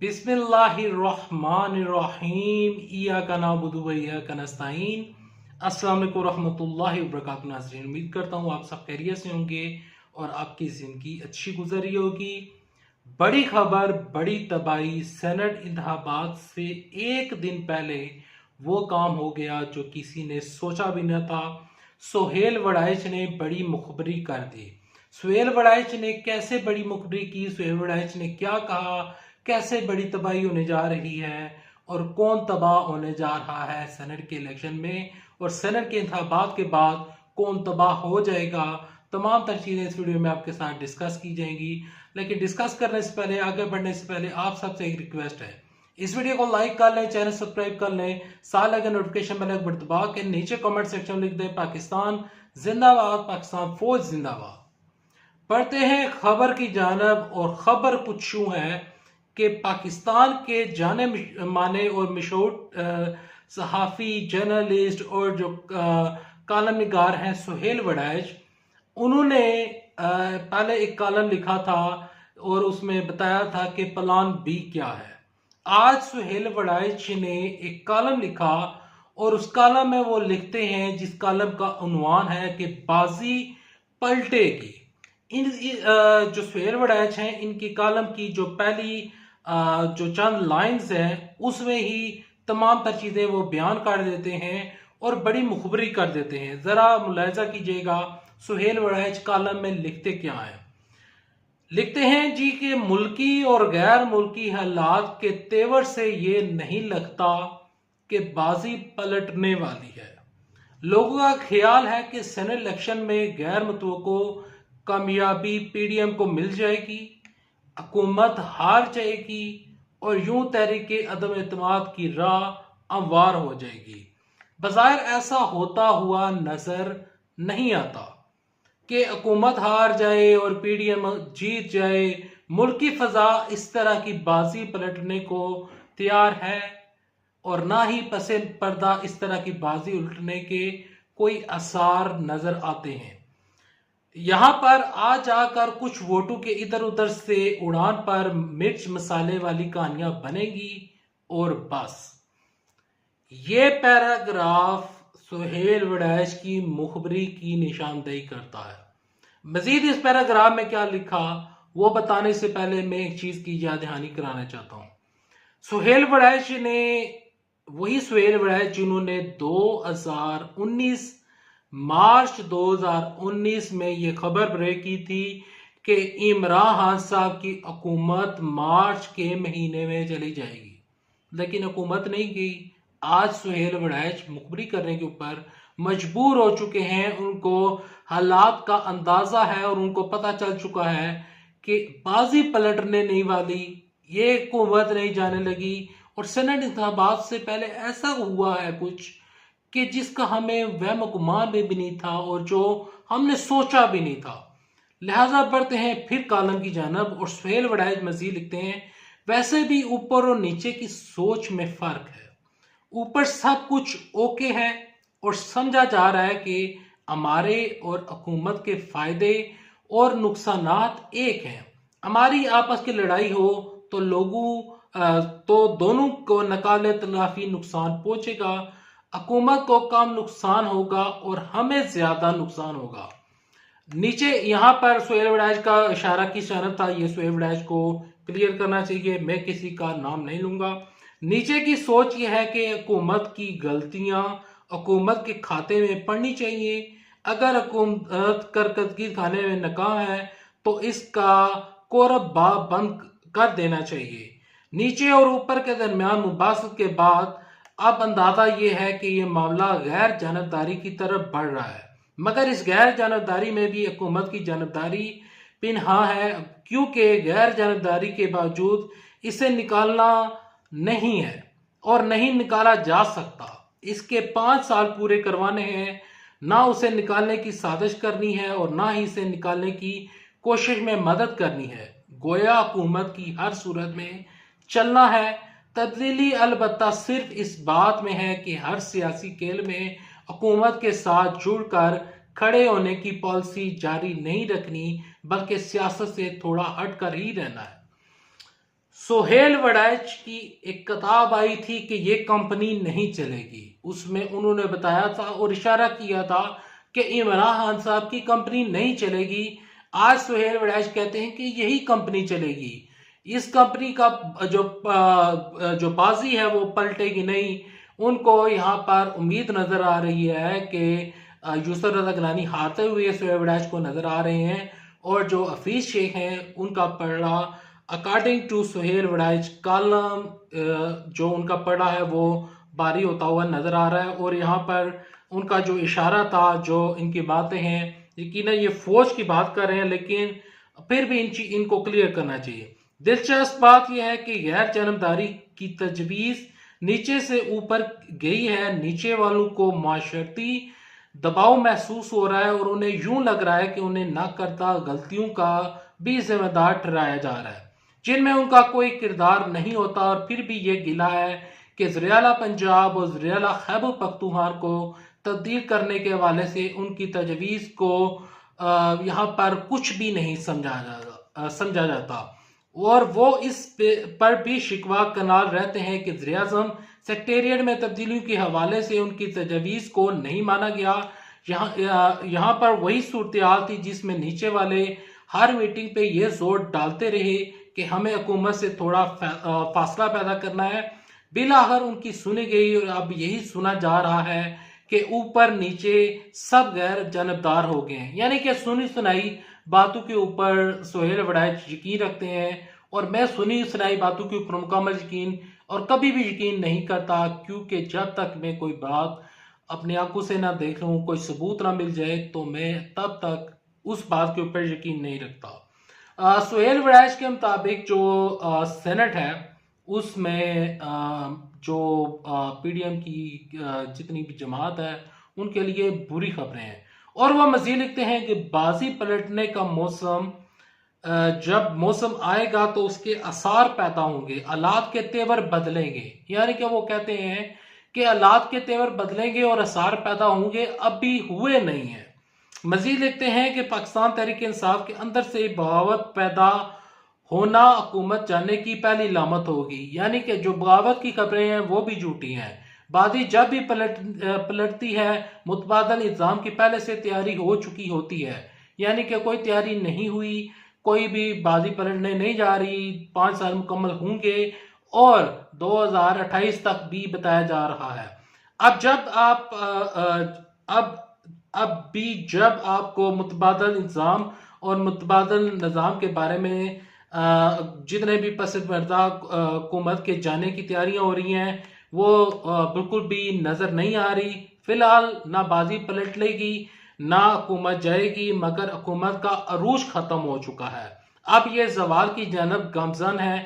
बिस्मिल्लाहिर्रहमानिर्रहीम इय्याका नअबुदु व इय्याका नस्तईन। अस्सलाम वालेकुम रहमतुल्लाहि व बरकातुहू। नाज़रीन, उम्मीद करता हूँ आप सब खैरियत से होंगे और आपकी ज़िंदगी अच्छी गुजर रही होगी। बड़ी खबर, बड़ी तबाही। सेनेट इंतखाबात से एक दिन पहले वो काम हो गया जो किसी ने सोचा भी न था। सोहेल वड़ाइच ने बड़ी मुखबरी कर दी। सोहेल वड़ाइच ने कैसे बड़ी मुखबरी की, सोहेल वड़ाइच ने क्या कहा, कैसे बड़ी तबाही होने जा रही है और कौन तबाह होने जा रहा है सेनेट के इलेक्शन में, और सेनेट के इंतखाबात के बाद कौन तबाह हो जाएगा, तमाम तर चीज़ें इस वीडियो में आपके साथ डिस्कस की जाएंगी। लेकिन डिस्कस करने से पहले, आगे बढ़ने से पहले आप सबसे एक रिक्वेस्ट है, इस वीडियो को लाइक कर लें, चैनल सब्सक्राइब कर लें, साथ लगे नोटिफिकेशन बेल को दबा के नीचे कमेंट सेक्शन में लिख दें पाकिस्तान जिंदाबाद, पाकिस्तान फौज जिंदाबाद। पढ़ते हैं खबर की जानब, और खबर कुछ यूं है कि पाकिस्तान के जाने माने और मशहूर सहाफ़ी, जर्नलिस्ट और जो कॉलम निगार हैं सोहेल वड़ाइच, उन्होंने पहले एक कॉलम लिखा था और उसमें बताया था कि प्लान बी क्या है। आज सोहेल वड़ाइच ने एक कॉलम लिखा और उस कॉलम में वो लिखते हैं, जिस कॉलम का उन्वान है कि बाजी पलटेगी। जो सोहेल वड़ाइच हैं, इनकी कॉलम की जो पहली जो चंद लाइंस हैं उसमें ही तमाम तर चीजें वो बयान कर देते हैं और बड़ी मुखबरी कर देते हैं। जरा मुलाहिजा कीजिएगा सोहेल वड़ाइच कॉलम में लिखते क्या है। लिखते हैं जी कि मुल्की और गैर मुल्की हालात के तेवर से ये नहीं लगता कि बाजी पलटने वाली है। लोगों का ख्याल है कि सेनेट इलेक्शन में गैर मुतवक्को कामयाबी पीडीएम को मिल जाएगी, हुकूमत हार जाएगी और यूं तहरीक अदम एतमाद की राह हमवार हो जाएगी। बज़ाहिर ऐसा होता हुआ नजर नहीं आता कि हुकूमत हार जाए और पीडीएम जीत जाए। मुल्क की फजा इस तरह की बाजी पलटने को तैयार है और ना ही पसे पर्दा इस तरह की बाजी उलटने के कोई आसार नजर आते हैं। यहां पर आ जाकर कुछ वोटों के इधर उधर से उड़ान पर मिर्च मसाले वाली कहानियां बनेगी और बस। ये पैराग्राफ सोहेल वड़ाइच की मुखबरी की निशानदेही करता है। मजीद इस पैराग्राफ में क्या लिखा वो बताने से पहले मैं एक चीज की याद दहानी कराना चाहता हूं। सोहेल वड़ाइच ने, वही सोहेल वड़ाइच जिन्होंने 2019 मार्च 2019 में ये खबर ब्रेक की थी कि इमरान खान साहब की हुकूमत मार्च के महीने में चली जाएगी, लेकिन हुकूमत नहीं गई। आज सोहेल वड़ाइच मुखबरी करने के ऊपर मजबूर हो चुके हैं। उनको हालात का अंदाजा है और उनको पता चल चुका है कि बाजी पलटने नहीं वाली, ये हुकूमत नहीं जाने लगी। और सेनेट इंतखाबात से पहले ऐसा हुआ है कुछ कि जिसका हमें वहम गुमान भी नहीं था और जो हमने सोचा भी नहीं था। लिहाजा बढ़ते हैं फिर कॉलम की जानब, और सोहेल वड़ाइच मजीद लिखते हैं, वैसे भी ऊपर और नीचे की सोच में फर्क है। ऊपर सब कुछ ओके है और समझा जा रहा है कि हमारे और हुकूमत के फायदे और नुकसानात एक हैं। हमारी आपस की लड़ाई हो तो दोनों को नकाले तलाफी नुकसान पहुंचेगा। हुकूमत को कम नुकसान होगा और हमें ज्यादा नुकसान होगा। नीचे यहाँ पर सोहेल वड़ाइच का इशारा की जानब था, ये सोहेल वड़ाइच को क्लियर करना चाहिए, मैं किसी का नाम नहीं लूंगा। नीचे की सोच ये है कि हुकूमत की गलतियां हुकूमत के खाते में पड़नी चाहिए। अगर हुकूमत करकदगी खाने में नाकाम है तो इसका कोरब बाब बंद कर देना चाहिए। नीचे और ऊपर के दरमियान मुबासत के बाद अब अंदाजा ये है कि ये मामला गैर जानबदारी की तरफ बढ़ रहा है, मगर इस गैर जानबदारी में भी हुकूमत की जानबदारी पिनहा है, क्योंकि गैर जानबदारी के बावजूद इसे निकालना नहीं है और नहीं निकाला जा सकता। इसके 5 साल पूरे करवाने हैं, ना उसे निकालने की साजिश करनी है और ना ही इसे निकालने की कोशिश में मदद करनी है। गोया हुकूमत की हर सूरत में चलना है। तब्दीली अलबत्ता सिर्फ इस बात में है कि हर सियासी खेल में हुकूमत के साथ जुड़कर खड़े होने की पॉलिसी जारी नहीं रखनी, बल्कि सियासत से थोड़ा हटकर ही रहना है। सोहेल वड़ैच की एक किताब आई थी कि ये कंपनी नहीं चलेगी, उसमें उन्होंने बताया था और इशारा किया था कि इमरान खान साहब की कंपनी नहीं चलेगी। आज सोहेल वड़ैच कहते हैं कि यही कंपनी चलेगी। इस कंपनी का जो बाजी है वो पलटेगी नहीं। उनको यहाँ पर उम्मीद नजर आ रही है कि यूसुफ रजा गिलानी हारते हुए सोहेल वड़ैच को नजर आ रहे हैं, और जो हफीज शेख हैं उनका पलड़ा according to Sohail Waraich column जो उनका पड़ा है वो भारी होता हुआ नजर आ रहा है। और यहाँ पर उनका जो इशारा था, जो इनकी बातें हैं, यकीनन ये फौज की बात कर रहे हैं, लेकिन फिर भी इनको क्लियर करना चाहिए। दिलचस्प बात यह है कि गैर जन्मदारी की तजवीज नीचे से ऊपर गई है। नीचे वालों को माशरती दबाव महसूस हो रहा है और उन्हें यूं लग रहा है कि उन्हें ना करता गलतियों का भी जिम्मेदार ठहराया जा रहा है, जिनमें उनका कोई किरदार नहीं होता। और फिर भी ये गिला है कि ज़रियाला पंजाब और ज़रियाला खैबर पख्तूनख्वा को तब्दील करने के हवाले से उनकी तजवीज़ को यहाँ पर कुछ भी नहीं समझा जाता, और वो इस पर भी शिकवा कनाल रहते हैं कि ज़रियाज़म सेक्रेटेरिएट में तब्दीलियों के हवाले से उनकी तजवीज़ को नहीं माना गया। यहाँ पर वही सूरत हाल थी जिसमें नीचे वाले हर मीटिंग पे ये जोर डालते रहे कि हमें हुकूमत से थोड़ा फासला पैदा करना है। बिलाखिर उनकी सुनी गई और अब यही सुना जा रहा है कि ऊपर नीचे सब गैर जानबदार हो गए हैं। यानी कि सुनी सुनाई बातों के ऊपर सोहेल वड़ैच यकीन रखते हैं, और मैं सुनी सुनाई बातों के ऊपर मुकम्मल यकीन और कभी भी यकीन नहीं करता, क्योंकि जब तक मैं कोई बात अपनी आंखों से ना देख लूं, कोई सबूत ना मिल जाए, तो मैं तब तक उस बात के ऊपर यकीन नहीं रखता। सोहेल वड़ैच के मुताबिक जो सेनेट है उसमें जो पीडीएम की जितनी भी जमात है उनके लिए बुरी खबरें हैं। और वह मजीद लिखते हैं कि बाजी पलटने का मौसम जब मौसम आएगा तो उसके आसार पैदा होंगे, हालात के तेवर बदलेंगे। यानी कि वो कहते हैं कि हालात के तेवर बदलेंगे और आसार पैदा होंगे, अभी हुए नहीं है। मजीद लिखते हैं कि पाकिस्तान तहरीक इंसाफ के अंदर से बगावत पैदा होना हुकूमत जाने की पहली लामत होगी। यानी कि जो बगावत की खबरें हैं वो भी झूठी हैं। बाजी जब भी पलटती है मुतबादल निज़ाम की पहले से तैयारी हो चुकी होती है। यानी कि कोई तैयारी नहीं हुई, कोई भी बाजी पलटने नहीं जा रही। 5 साल मुकम्मल होंगे और 2028 तक भी बताया जा रहा है। अब जब आप अब भी जब आपको मुतबादल निज़ाम और मुतबादल निज़ाम के बारे में जितने भी पसंदीदा हुकूमत के जाने की तैयारियां हो रही हैं वो बिल्कुल भी नजर नहीं आ रही। फिलहाल ना बाजी पलट लेगी ना हुकूमत जाएगी, मगर हुकूमत का अरूज खत्म हो चुका है। अब ये जवाल की जानब गामजन है।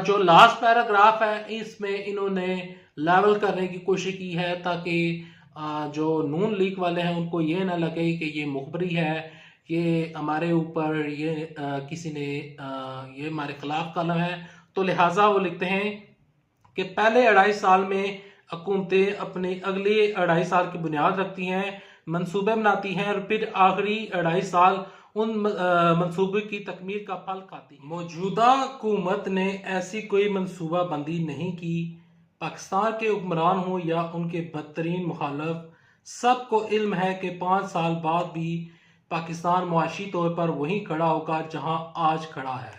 जो लास्ट पैराग्राफ है इसमें इन्होंने लेवल करने की कोशिश की है ताकि जो नून लीग वाले हैं उनको ये ना लगे कि ये मुखबरी है, ये हमारे ऊपर ये किसी ने ये हमारे खिलाफ कलम है। तो लिहाजा वो लिखते हैं कि पहले 2.5 साल में हुकूमतें अपने अगले 2.5 साल की बुनियाद रखती हैं, मंसूबे बनाती हैं और फिर आखिरी 2.5 साल उन मंसूबे की तकमील का फल खाती है। मौजूदा हुकूमत ने ऐसी कोई मंसूबा बंदी नहीं की। पाकिस्तान के हुक्मरान हो या उनके बदतरीन मुखालफ, सबको इल्म है कि 5 साल बाद भी पाकिस्तान मुआशी तौर पर वहीं खड़ा होगा जहां आज खड़ा है।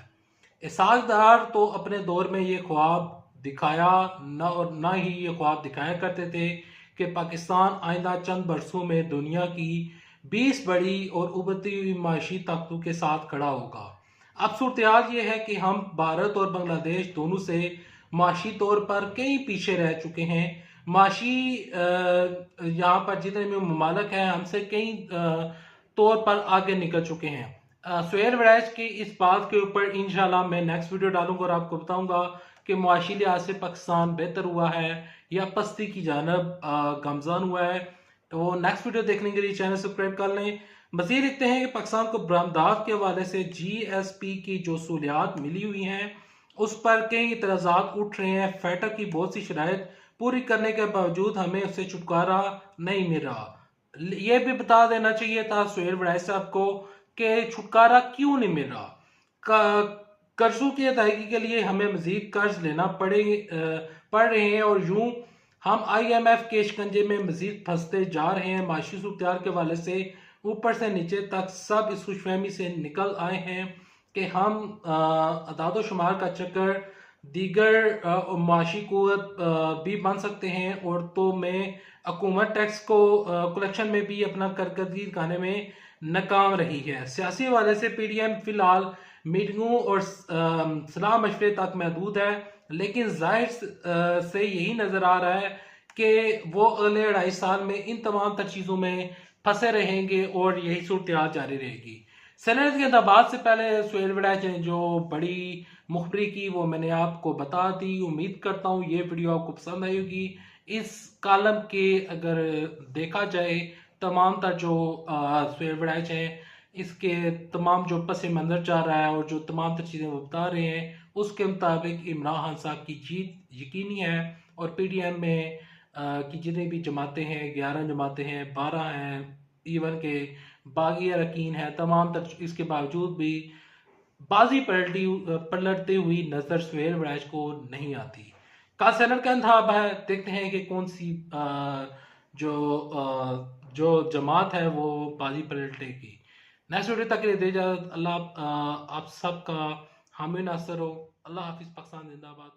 इसाकदार तो अपने दौर में ये ख्वाब दिखाया न ही ये ख्वाब दिखाया करते थे कि पाकिस्तान आइंदा चंद बरसों में दुनिया की 20 बड़ी और उभरती हुई माशी ताकतों के साथ खड़ा होगा। अब सूरत ये है कि हम भारत और बांग्लादेश दोनों से माशी तौर पर कई पीछे रह चुके हैं। माशी यहाँ पर जितने भी ममालक हैं हमसे कई तौर पर आगे निकल चुके हैं। सोहेल वड़ैच की इस बात के ऊपर इंशाल्लाह मैं नेक्स्ट वीडियो डालूंगा और आपको बताऊंगा कि मुआशी लिहाज से पाकिस्तान बेहतर हुआ है या पस्ती की जानब गमजान हुआ है। तो नेक्स्ट वीडियो देखने के लिए चैनल सब्सक्राइब कर लें। मज़ीद लिखते हैं कि पाकिस्तान को बरामदात के हवाले से GSP की जो सहूलियात मिली हुई हैं उस पर कई इतराज़ात उठ रहे हैं। फैटर की बहुत सी शराइत पूरी करने के बावजूद हमें उससे छुटकारा नहीं मिल रहा। ये भी बता देना चाहिए था सोहेल वड़ैच साहब को कि छुटकारा क्यों नहीं मिल रहा। कर्जों की अदायगी के लिए हमें मजीद कर्ज लेना पड़ रहे हैं और यूं हम IMF के शिकंजे में मजीद फंसते जा रहे हैं। माशी सूरत के हवाले से ऊपर से नीचे तक सब इस खुशफहमी से निकल आए हैं कि हम अदाद शुमार का चक्कर दीगर माशी कुव्वत भी बन सकते हैं और तो में हुकूमत टैक्स को कलेक्शन में भी अपना कारकर्दगी दिखाने में नाकाम रही है। सियासी हवाले से PDM फिलहाल मीटिंगों और सलाह मशवरे तक महदूद है, लेकिन जाहिर से यही नजर आ रहा है कि वो अगले 2.5 साल में इन तमाम तर चीजों में फंसे रहेंगे और यही सूरत जारी रहेगी। सेनेट के इंतबात से पहले सुहेल वड़ैच ने जो बड़ी मुखबरी की वो मैंने आपको बता दी। उम्मीद करता हूँ ये वीडियो आपको पसंद आई होगी। इस कॉलम के अगर देखा जाए तमाम तर जो सुहेल वड़ैच हैं इसके तमाम जो पस मंजर चाह रहा है और जो तमाम तर चीज़ें वो बता रहे हैं उसके मुताबिक इमरान खान साहब की जीत यकीनी है और PDM में की जितनी भी जमातें हैं 11 जमातें हैं 12 हैं इवन के बागी अरकान हैं तमाम तर इसके बावजूद भी बाजी पलटती हुई नजर सुहेल वड़ैच को नहीं आती। का सेनेट का इंतखाब है, देखते हैं कि कौन सी जो जमात है वो बाजी पलटेगी। नेक्स्ट वीडियो तक के लिए दे इजाजत। अल्लाह आप सबका हामी नासर हो। अल्लाह हाफिज। पाकिस्तान जिंदाबाद।